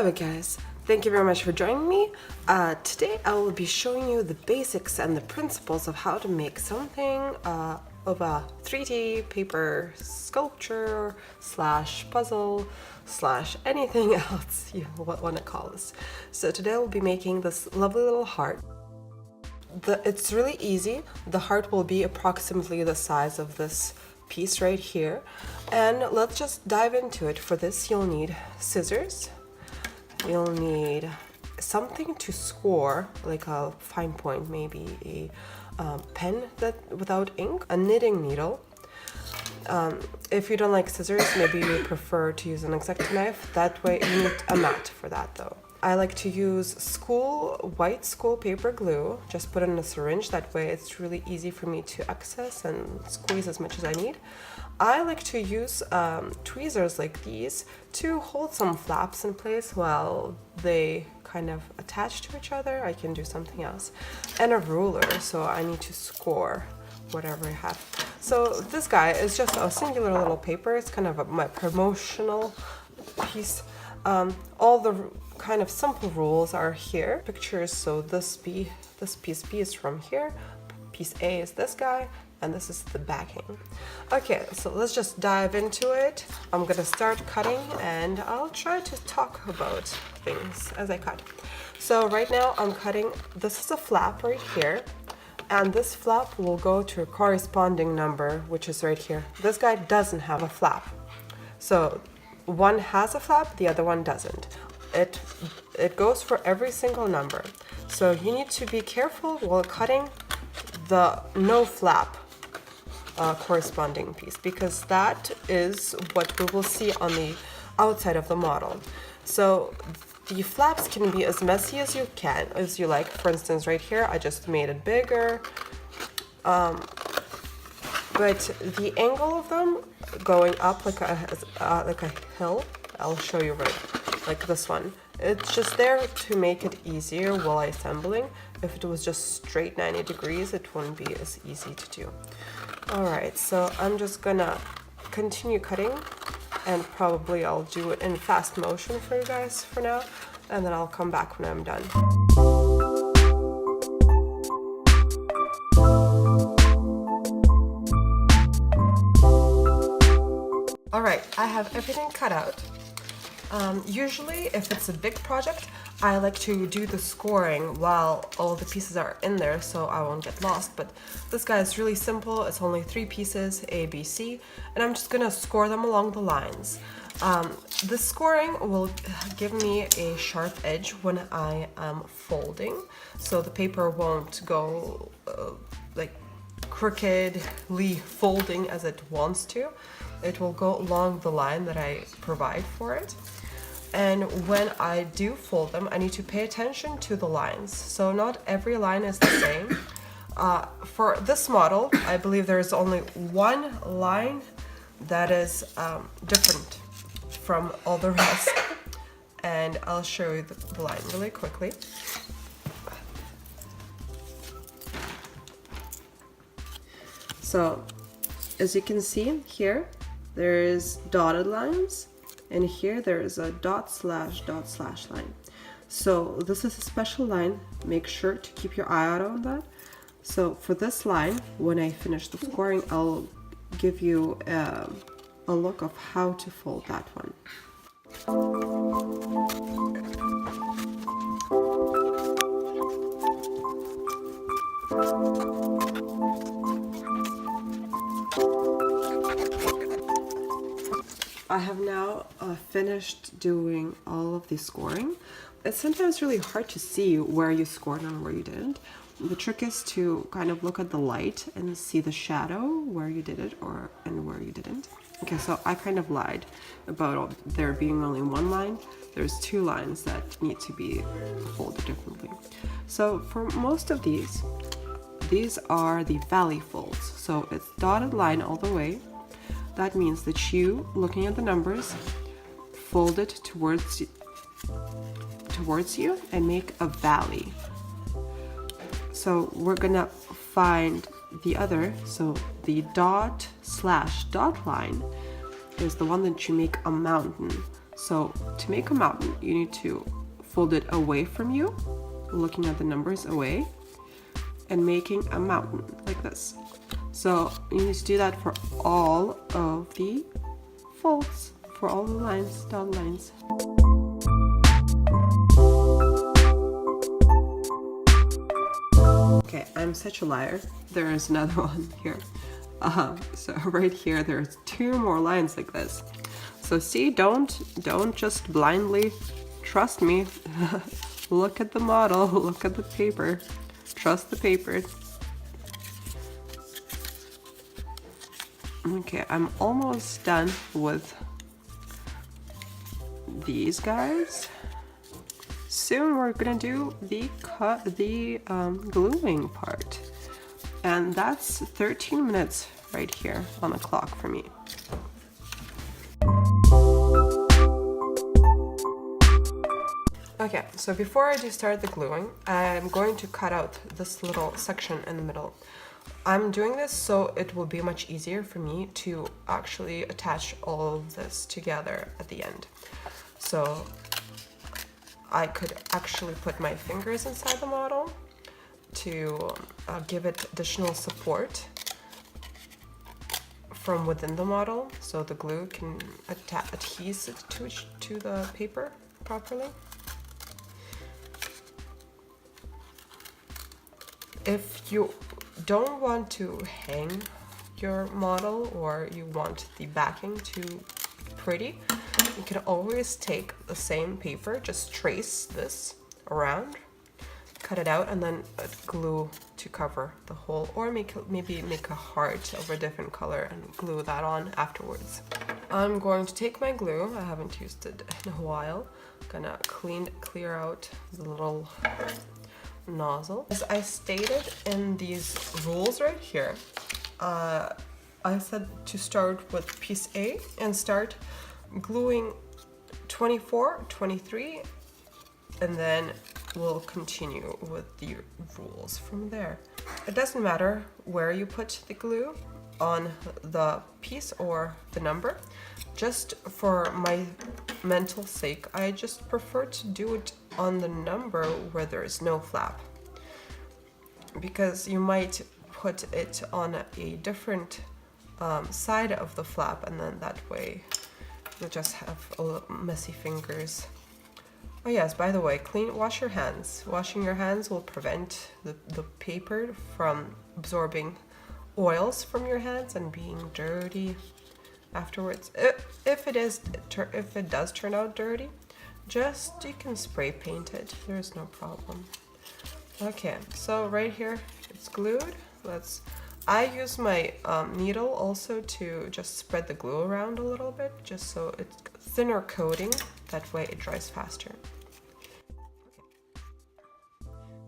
Hello guys, thank you very much for joining me. Today I will be showing you the basics and the principles of how to make something of a 3D paper sculpture slash puzzle slash anything else you want to call this. So today we'll be making this lovely little heart. It's really easy. The heart will be approximately the size of this piece right here, and let's just dive into it. For this you'll need scissors, you'll need something to score, like a fine point, maybe a pen that without ink, a knitting needle. If you don't like scissors, maybe you prefer to use an X-Acto knife. That way you need a mat for that though. I like to use white school paper glue. Just put it in a syringe, that way it's really easy for me to access and squeeze as much as I need. I like to use tweezers like these to hold some flaps in place while they kind of attach to each other. I can do something else. And a ruler, so I need to score whatever I have. So this guy is just a singular little paper. It's kind of my promotional piece. All the kind of simple rules are here. Pictures, so this piece B is from here, piece A is this guy, and this is the backing. Okay, so let's just dive into it. I'm gonna start cutting and I'll try to talk about things as I cut. So right now I'm cutting, this is a flap right here, and this flap will go to a corresponding number, which is right here. This guy doesn't have a flap. So one has a flap, the other one doesn't. It goes for every single number. So you need to be careful while cutting the no flap corresponding piece, because that is what we will see on the outside of the model. So the flaps can be as messy as you like. For instance, right here, I just made it bigger. But the angle of them going up like a hill, I'll show you right, like this one. It's just there to make it easier while assembling. If it was just straight 90 degrees, it wouldn't be as easy to do. Alright, so I'm just gonna continue cutting, and probably I'll do it in fast motion for you guys for now, and then I'll come back when I'm done. Alright, I have everything cut out. Usually, if it's a big project, I like to do the scoring while all the pieces are in there so I won't get lost. But this guy is really simple. It's only 3 pieces, A, B, C, and I'm just gonna score them along the lines. The scoring will give me a sharp edge when I am folding, so the paper won't go like crookedly folding as it wants to. It will go along the line that I provide for it. And when I do fold them, I need to pay attention to the lines. So not every line is the same. For this model, I believe there is only one line that is different from all the rest. And I'll show you the line really quickly. So, as you can see here, there is dotted lines, and here there is a dot slash line. So this is a special line. Make sure to keep your eye out on that. So for this line, when I finish the scoring, I'll give you a look of how to fold that one. I have now finished doing all of the scoring. It's sometimes really hard to see where you scored and where you didn't. The trick is to kind of look at the light and see the shadow where you did it and where you didn't. Okay, so I kind of lied about there being only one line. There's 2 lines that need to be folded differently. So for most of these are the valley folds. So it's dotted line all the way. That means that you, looking at the numbers, fold it towards you and make a valley. So we're gonna find the other, so the dot slash dot line is the one that you make a mountain. So to make a mountain, you need to fold it away from you, looking at the numbers away, and making a mountain like this. So you need to do that for all of the folds, for all the lines, dotted lines. Okay, I'm such a liar. There is another one here. So right here, there's 2 more lines like this. So see, don't just blindly trust me. Look at the model, look at the paper, trust the paper. Okay, I'm almost done with these guys. Soon we're gonna do the gluing part, and that's 13 minutes right here on the clock for me. Okay, so before I do start the gluing, I'm going to cut out this little section in the middle. I'm doing this so it will be much easier for me to actually attach all of this together at the end. So I could actually put my fingers inside the model to give it additional support from within the model, so the glue can adhere it to the paper properly. If you don't want to hang your model, or you want the backing to be pretty, you can always take the same paper, just trace this around, cut it out, and then glue to cover the whole, or maybe make a heart of a different color and glue that on afterwards. I'm going to take my glue, I haven't used it in a while, gonna clear out the little nozzle. As I stated in these rules right here, I said to start with piece A and start gluing 24, 23, and then we'll continue with the rules from there. It doesn't matter where you put the glue on the piece or the number. Just for my mental sake, I just prefer to do it on the number where there is no flap, because you might put it on a different side of the flap, and then that way you just have messy fingers. Oh yes, by the way, wash your hands. Washing your hands will prevent the paper from absorbing oils from your hands and being dirty afterwards. If it does turn out dirty, you can spray paint it. There's no problem. Okay, so right here it's glued. I use my needle also to just spread the glue around a little bit, just so it's thinner coating. That way it dries faster.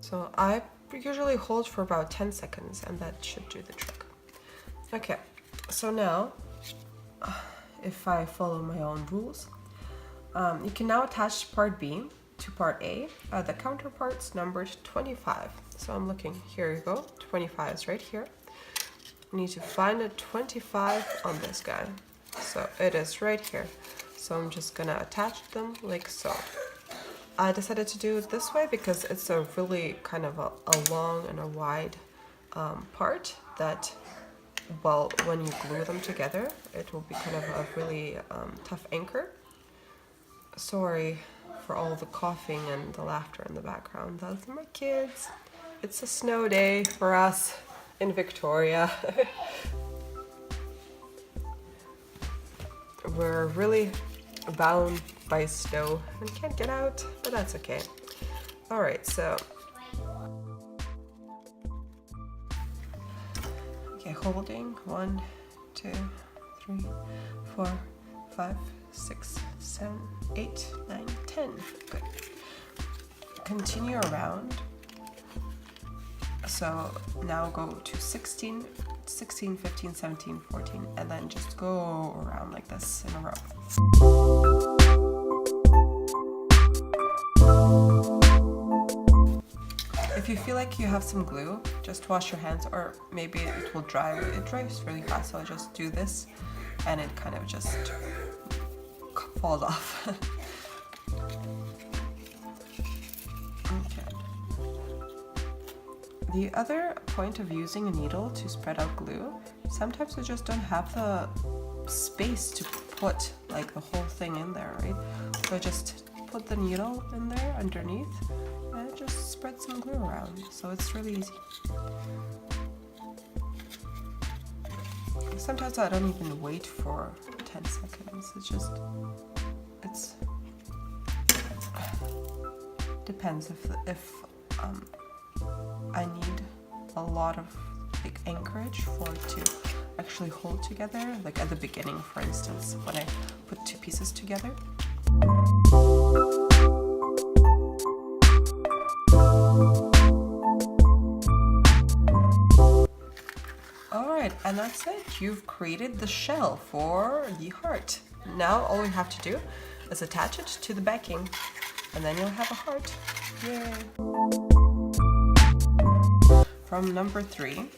So I usually hold for about 10 seconds, and that should do the trick. Okay, so now, if I follow my own rules, you can now attach part B to part A. The counterpart's numbered 25. So I'm looking, here you go, 25 is right here. I need to find a 25 on this guy. So it is right here. So I'm just gonna attach them like so. I decided to do it this way because it's a really kind of a long and a wide part that, well, when you glue them together, it will be kind of a really tough anchor. Sorry for all the coughing and the laughter in the background. Those are my kids. It's a snow day for us in Victoria. We're really bound by snow and can't get out, but that's okay. All right, so okay, holding 1, 2, 3, 4, 5, 6, 7, 8, 9, 10. Good. Continue around. So now go to 16, 15, 17, 14, and then just go around like this in a row. If you feel like you have some glue, just wash your hands, or maybe it will dry. It dries really fast, so I just do this, and it kind of just falls off. Okay. The other point of using a needle to spread out glue, sometimes we just don't have the space to put like the whole thing in there, right? So just put the needle in there underneath and just spread some glue around. So it's really easy. Sometimes I don't even wait for 10 seconds. It's depends if I need a lot of like anchorage for it to actually hold together, like at the beginning, for instance, when I put two pieces together. Alright, and that's it. You've created the shell for the heart. Now all we have to do is attach it to the backing, and then you'll have a heart. Yay! From number 3,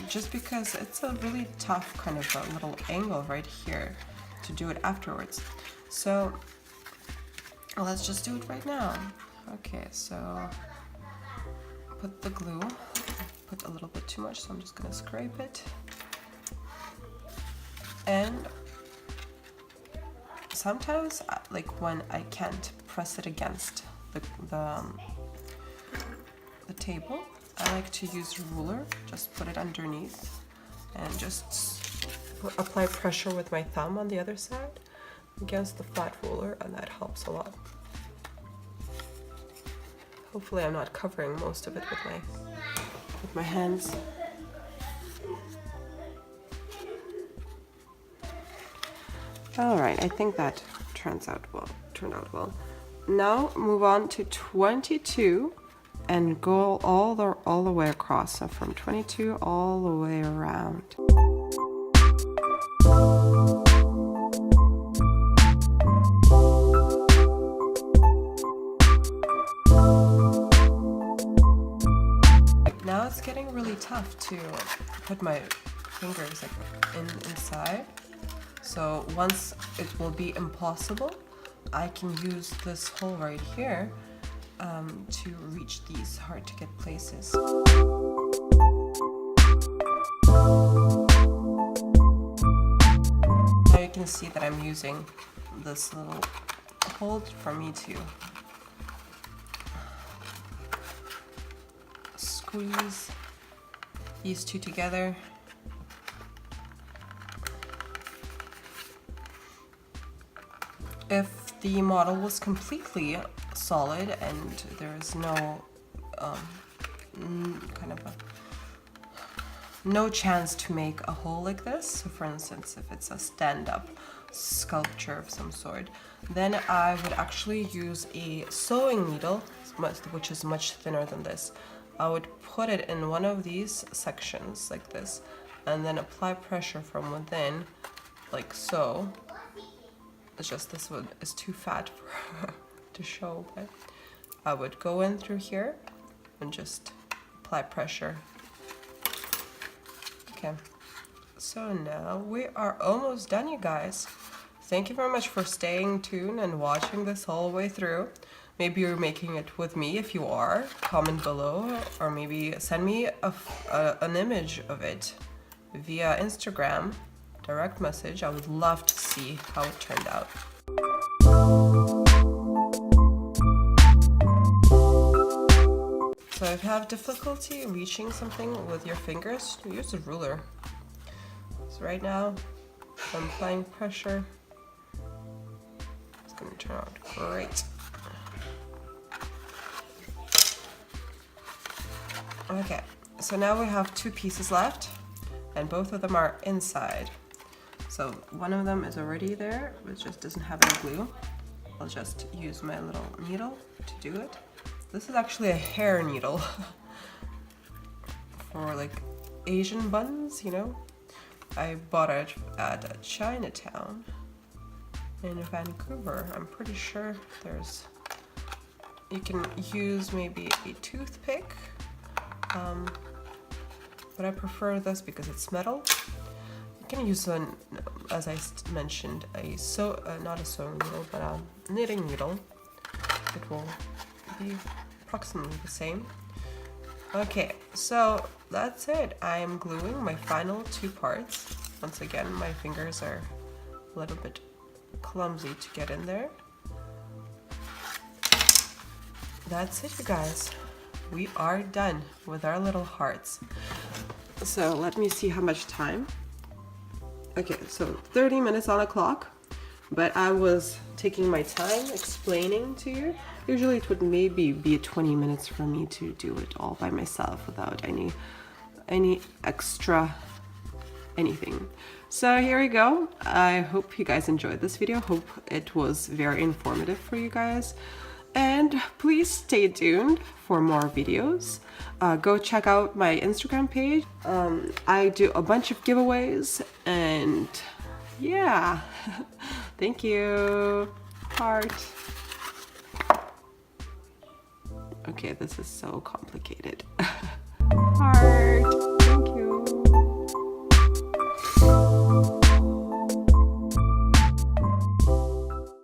just because it's a really tough kind of a little angle right here to do it afterwards. So let's just do it right now. Okay, so put the glue. Put a little bit too much, so I'm just gonna scrape it. And sometimes, like when I can't press it against the table, I like to use ruler. Just put it underneath and just apply pressure with my thumb on the other side against the flat ruler, and that helps a lot. Hopefully I'm not covering most of it with my hands. All right, I think that turned out well. Now move on to 22 and go all the way across. So from 22 all the way around. Now it's getting really tough to put my fingers like inside. So once it will be impossible, I can use this hole right here to reach these hard to get places. Now you can see that I'm using this little hole for me to squeeze these two together. If the model was completely solid and there's no no chance to make a hole like this, so for instance if it's a stand-up sculpture of some sort, then I would actually use a sewing needle, which is much thinner than this. I would put it in one of these sections like this and then apply pressure from within like so. It's just this one is too fat for to show, but I would go in through here and just apply pressure. Okay, so now we are almost done, you guys. Thank you very much for staying tuned and watching this whole way through. Maybe you're making it with me. If you are, comment below, or maybe send me an image of it via Instagram. Direct message. I would love to see how it turned out. So if you have difficulty reaching something with your fingers, use a ruler. So right now, I'm applying pressure. It's going to turn out great. Okay, so now we have two pieces left, and both of them are inside. So one of them is already there, but just doesn't have any glue. I'll just use my little needle to do it. This is actually a hair needle for like Asian buns, you know. I bought it at Chinatown in Vancouver. I'm pretty sure you can use maybe a toothpick, but I prefer this because it's metal. You can use as I mentioned, not a sewing needle, but a knitting needle. It will be approximately the same. Okay, so that's it. I am gluing my final 2 parts. Once again, my fingers are a little bit clumsy to get in there. That's it, you guys. We are done with our little hearts. So let me see how much time. Okay, so 30 minutes on the clock, but I was taking my time explaining to you. Usually it would maybe be 20 minutes for me to do it all by myself without any extra anything. So here we go. I hope you guys enjoyed this video. Hope it was very informative for you guys. And please stay tuned for more videos. Go check out my Instagram page. I do a bunch of giveaways, and yeah. Thank you. Heart. Okay, this is so complicated.